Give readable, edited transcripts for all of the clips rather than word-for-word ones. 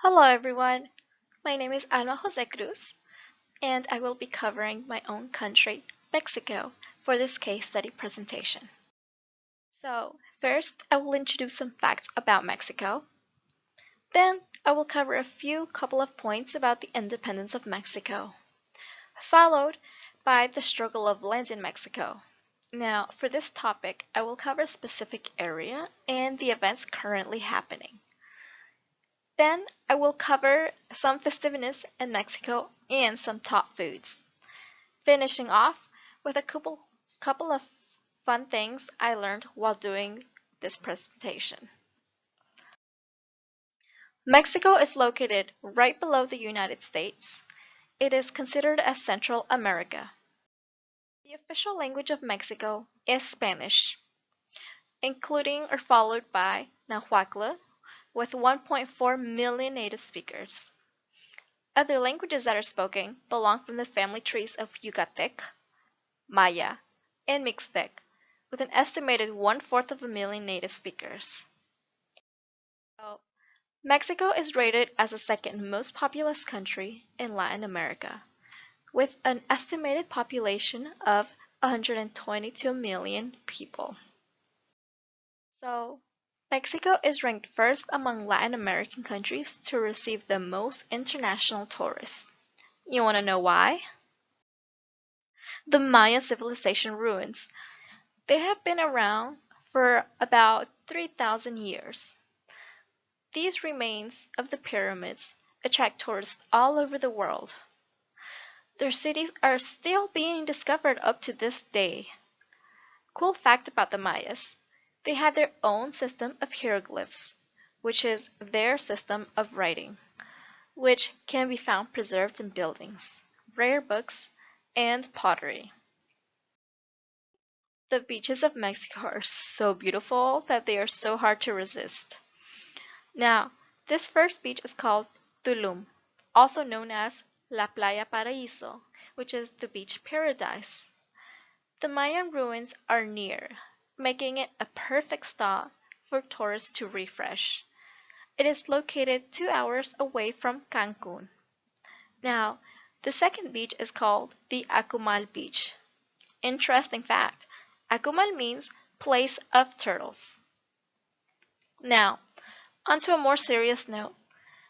Hello everyone, my name is Alma Jose Cruz, and I will be covering my own country, Mexico, for this case study presentation. So, first I will introduce some facts about Mexico. Then I will cover a couple of points about the independence of Mexico, followed by the struggle of land in Mexico. Now, for this topic, I will cover a specific area and the events currently happening. Then I will cover some festivities in Mexico and some top foods, finishing off with a couple of fun things I learned while doing this presentation. Mexico is located right below the United States. It is considered as Central America. The official language of Mexico is Spanish, including or followed by Nahuatl, with 1.4 million native speakers. Other languages that are spoken belong from the family trees of Yucatec, Maya, and Mixtec, with an estimated one-fourth of a million native speakers. So, Mexico is rated as the second most populous country in Latin America, with an estimated population of 122 million people. So, Mexico is ranked first among Latin American countries to receive the most international tourists. You want to know why? The Maya civilization ruins. They have been around for about 3,000 years. These remains of the pyramids attract tourists all over the world. Their cities are still being discovered up to this day. Cool fact about the Mayas, they had their own system of hieroglyphs, which is their system of writing, which can be found preserved in buildings, rare books, and pottery. The beaches of Mexico are so beautiful that they are so hard to resist. Now, this first beach is called Tulum, also known as La Playa Paraíso, which is the beach paradise. The Mayan ruins are near, making it a perfect stop for tourists to refresh. It is located 2 hours away from Cancun. Now, the second beach is called the Akumal Beach. Interesting fact, Akumal means place of turtles. Now, onto a more serious note,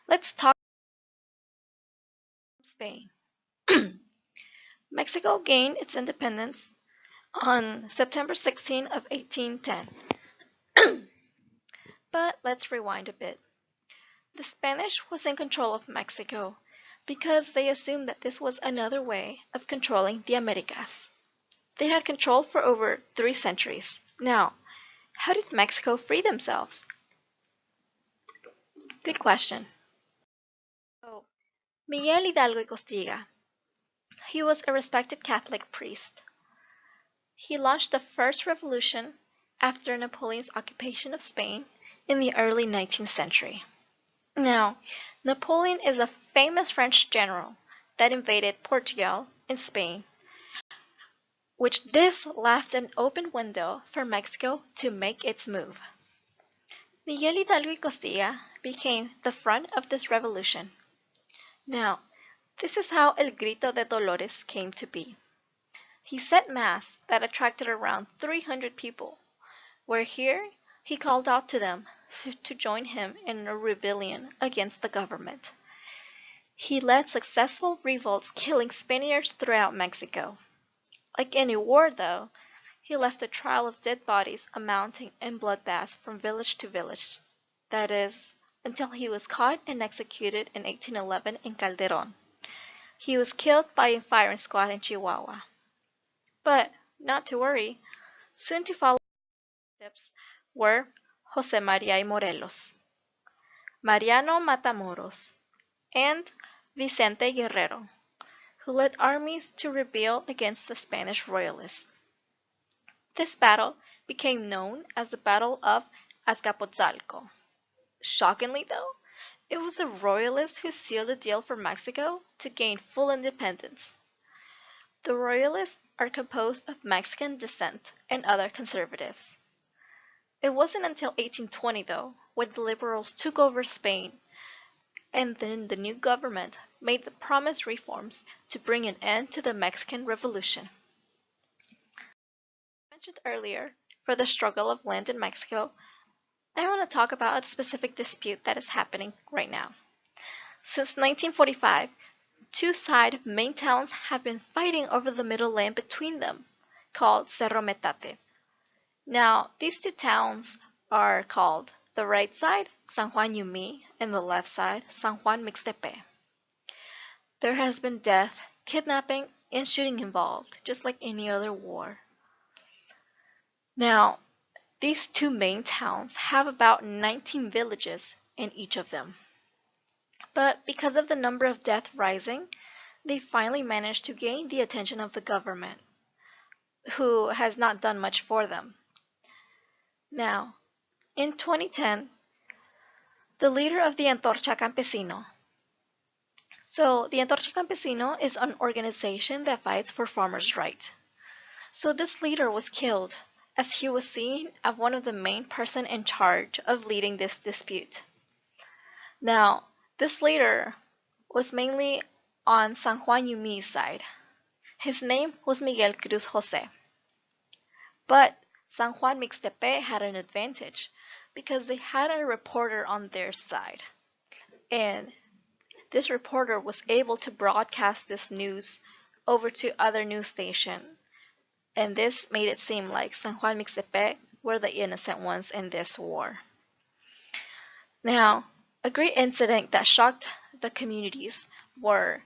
let's talk about Spain. Mexico gained its independence on September 16 of 1810. But let's rewind a bit. The Spanish was in control of Mexico because they assumed that this was another way of controlling the Americas. They had control for over 3 centuries. Now, how did Mexico free themselves? Good question. So, Miguel Hidalgo y Costilla. He was a respected Catholic priest. He launched the first revolution after Napoleon's occupation of Spain in the early 19th century. Now, Napoleon is a famous French general that invaded Portugal and Spain, which this left an open window for Mexico to make its move. Miguel Hidalgo y Costilla became the front of this revolution. Now, this is how El Grito de Dolores came to be. He set mass that attracted around 300 people, where here he called out to them to join him in a rebellion against the government. He led successful revolts killing Spaniards throughout Mexico. Like any war, though, he left a trail of dead bodies amounting in bloodbaths from village to village. That is, until he was caught and executed in 1811 in Calderon. He was killed by a firing squad in Chihuahua. But, not to worry, soon to follow steps were José María y Morelos, Mariano Matamoros, and Vicente Guerrero, who led armies to rebel against the Spanish royalists. This battle became known as the Battle of Azcapotzalco. Shockingly, though, it was the royalists who sealed the deal for Mexico to gain full independence. The royalists are composed of Mexican descent and other conservatives. It wasn't until 1820, though, when the liberals took over Spain, and then the new government made the promised reforms to bring an end to the Mexican Revolution. Mentioned earlier, for the struggle of land in Mexico, I want to talk about a specific dispute that is happening right now. Since 1945, two side main towns have been fighting over the middle land between them, called Cerro Metate. Now, these two towns are called the right side, San Juan Yumi, and the left side, San Juan Mixtepe. There has been death, kidnapping, and shooting involved, just like any other war. Now, these two main towns have about 19 villages in each of them. But because of the number of deaths rising, they finally managed to gain the attention of the government, who has not done much for them. Now, in 2010, the leader of the Antorcha Campesino. So, the Antorcha Campesino is an organization that fights for farmers' rights. So, this leader was killed as he was seen as one of the main person in charge of leading this dispute. Now, this leader was mainly on San Juan Yumi's side. His name was Miguel Cruz Jose. But San Juan Mixtepe had an advantage because they had a reporter on their side. And this reporter was able to broadcast this news over to other news stations. And this made it seem like San Juan Mixtepe were the innocent ones in this war. Now, a great incident that shocked the communities were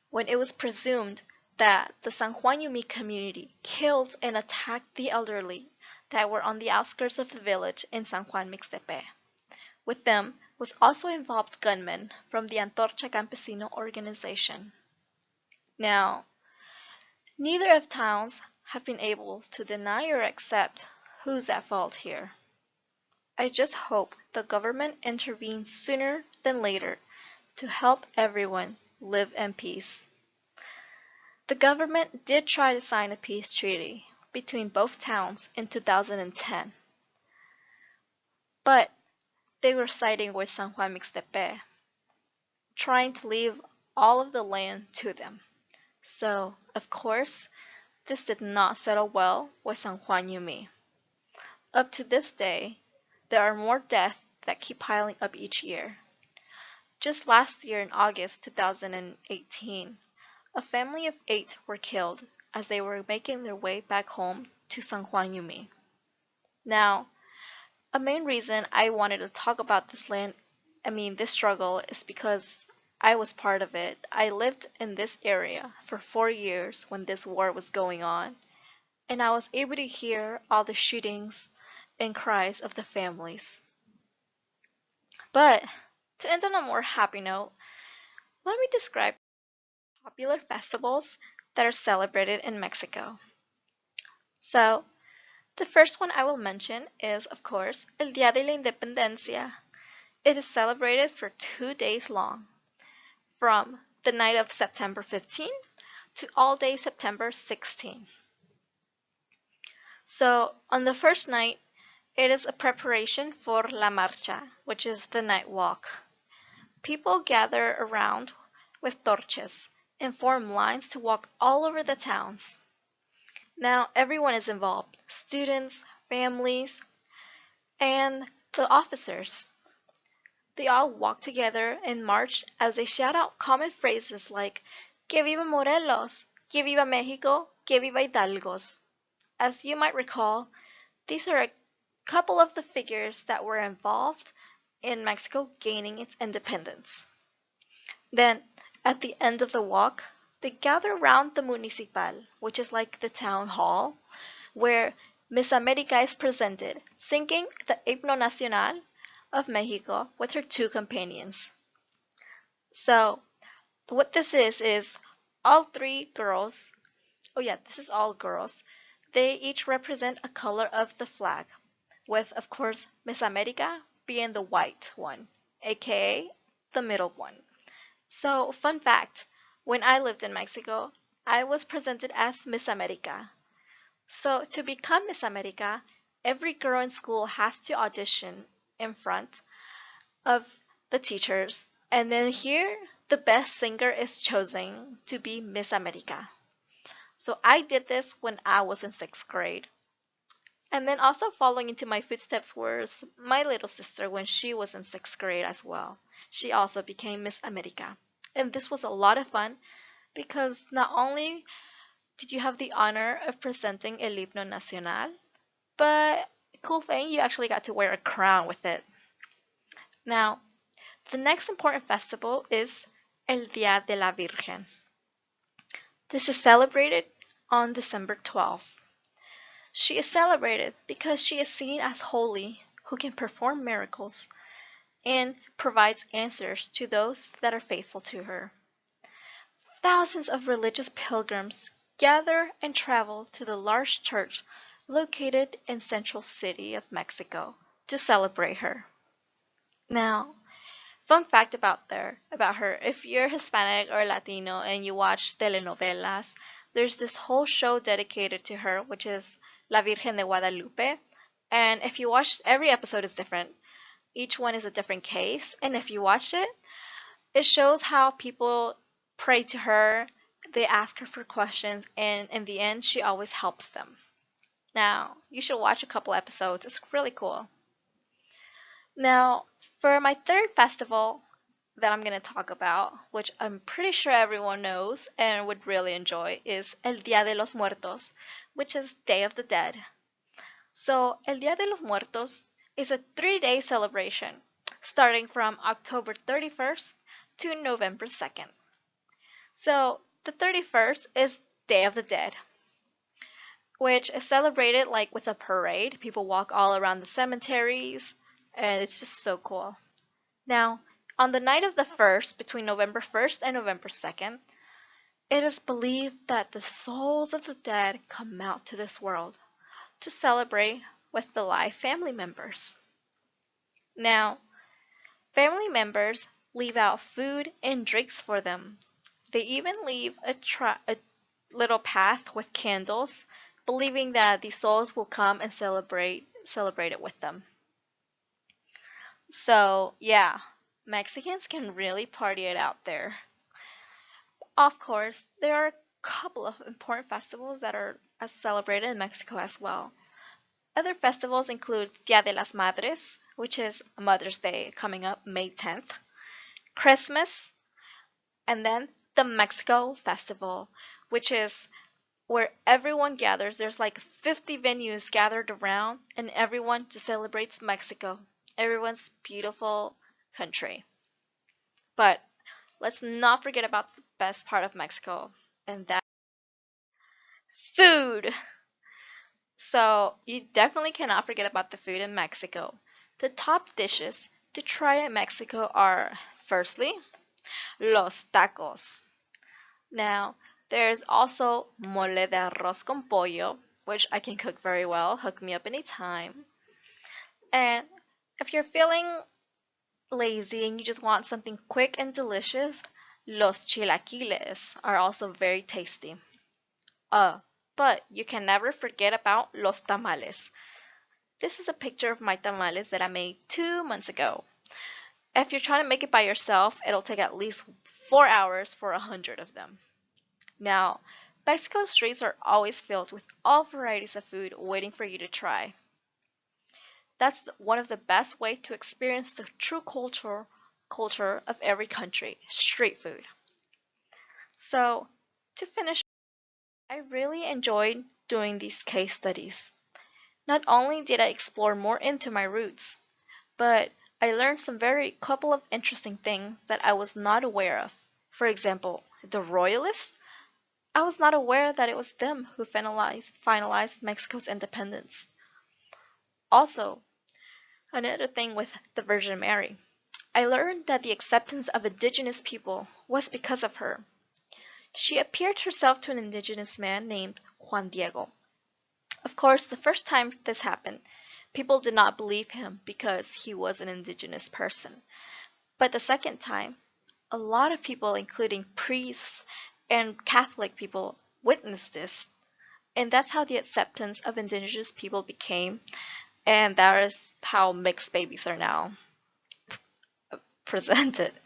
when it was presumed that the San Juan Yumi community killed and attacked the elderly that were on the outskirts of the village in San Juan Mixtepe. With them was also involved gunmen from the Antorcha Campesino organization. Now, neither of towns have been able to deny or accept who's at fault here. I just hope the government intervenes sooner than later to help everyone live in peace. The government did try to sign a peace treaty between both towns in 2010, but they were siding with San Juan Mixtepe, trying to leave all of the land to them. So, of course, this did not settle well with San Juan Yumi. Up to this day, there are more deaths that keep piling up each year. Just last year in August 2018, a family of 8 were killed as they were making their way back home to San Juan Yumi. Now, a main reason I wanted to talk about this struggle is because I was part of it. I lived in this area for 4 years when this war was going on, and I was able to hear all the shootings and cries of the families. But to end on a more happy note, let me describe popular festivals that are celebrated in Mexico. So, the first one I will mention is, of course, El Día de la Independencia. It is celebrated for 2 days long, from the night of September 15 to all day September 16. So, on the first night, it is a preparation for La Marcha, which is the night walk. People gather around with torches and form lines to walk all over the towns. Now everyone is involved, students, families, and the officers. They all walk together and march as they shout out common phrases like Que viva Morelos, Que viva Mexico, Que viva Hidalgos. As you might recall, these are a couple of the figures that were involved in Mexico gaining its independence. Then, at the end of the walk, they gather around the municipal, which is like the town hall, where Miss America is presented, singing the Himno Nacional of Mexico with her 2 companions. So, what this is all 3 girls, this is all girls, they each represent a color of the flag, with, of course, Miss America being the white one, aka the middle one. So, fun fact, when I lived in Mexico, I was presented as Miss America. So, to become Miss America, every girl in school has to audition in front of the teachers And then here, the best singer is chosen to be Miss America. So I did this when I was in sixth grade. And then also following into my footsteps was my little sister when she was in sixth grade as well. She also became Miss America. And this was a lot of fun because not only did you have the honor of presenting El Himno Nacional, but cool thing, you actually got to wear a crown with it. Now, the next important festival is El Día de la Virgen. This is celebrated on December 12th. She is celebrated because she is seen as holy who can perform miracles and provides answers to those that are faithful to her. Thousands of religious pilgrims gather and travel to the large church located in central city of Mexico to celebrate her. Now, fun fact about her, if you're Hispanic or Latino and you watch telenovelas, there's this whole show dedicated to her, which is La Virgen de Guadalupe. And if you watch, every episode is different. Each one is a different case. And if you watch it, it shows how people pray to her, they ask her for questions, and in the end, she always helps them. Now, you should watch a couple episodes. It's really cool. Now, for my third festival that I'm going to talk about, which I'm pretty sure everyone knows and would really enjoy, is El Día de los Muertos, which is Day of the Dead. So, El Día de los Muertos is a 3-day celebration starting from October 31st to November 2nd. So, the 31st is Day of the Dead, which is celebrated like with a parade. People walk all around the cemeteries, and it's just so cool. Now, on the night of the 1st, between November 1st and November 2nd, it is believed that the souls of the dead come out to this world to celebrate with the live family members. Now, family members leave out food and drinks for them. They even leave a little path with candles, believing that the souls will come and celebrate it with them. So, yeah, Mexicans can really party it out there. Of course, there are a couple of important festivals that are celebrated in Mexico as well. Other festivals include Dia de las Madres, which is Mother's Day coming up May 10th, Christmas, and then the Mexico Festival, which is where everyone gathers. There's like 50 venues gathered around, and everyone just celebrates Mexico, everyone's beautiful country. But let's not forget about the best part of Mexico, and that's food. So you definitely cannot forget about the food in Mexico. The top dishes to try in Mexico are, firstly, los tacos. Now, there's also mole de arroz con pollo, which I can cook very well. Hook me up anytime. And if you're feeling lazy and you just want something quick and delicious, los chilaquiles are also very tasty. But you can never forget about los tamales. This is a picture of my tamales that I made 2 months ago. If you're trying to make it by yourself, it'll take at least 4 hours for 100 of them. Now, Mexico streets are always filled with all varieties of food waiting for you to try. That's one of the best ways to experience the true culture of every country, street food. So, to finish, I really enjoyed doing these case studies. Not only did I explore more into my roots, but I learned some very couple of interesting things that I was not aware of. For example, the Royalists. I was not aware that it was them who finalized Mexico's independence. Also, another thing with the Virgin Mary. I learned that the acceptance of indigenous people was because of her. She appeared herself to an indigenous man named Juan Diego. Of course, the first time this happened, people did not believe him because he was an indigenous person. But the second time, a lot of people, including priests and Catholic people, witnessed this. And that's how the acceptance of indigenous people became, and that is how mixed babies are now presented.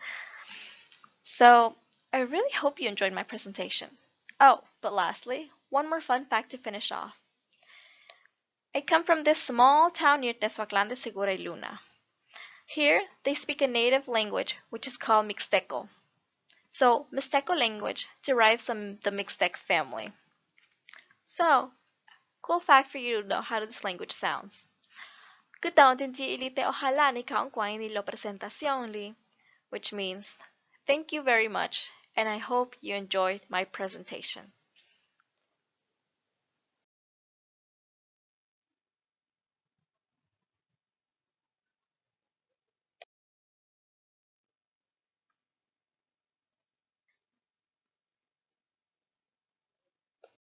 So, I really hope you enjoyed my presentation. Oh, but lastly, one more fun fact to finish off. I come from this small town near Tezuaclan de Segura y Luna. Here, they speak a native language which is called Mixteco. So, Mixteco language derives from the Mixtec family. So, cool fact for you to know how this language sounds. Kutaon din ti ilite ohala ni kaungkwang nilo presentación li, which means thank you very much and I hope you enjoyed my presentation.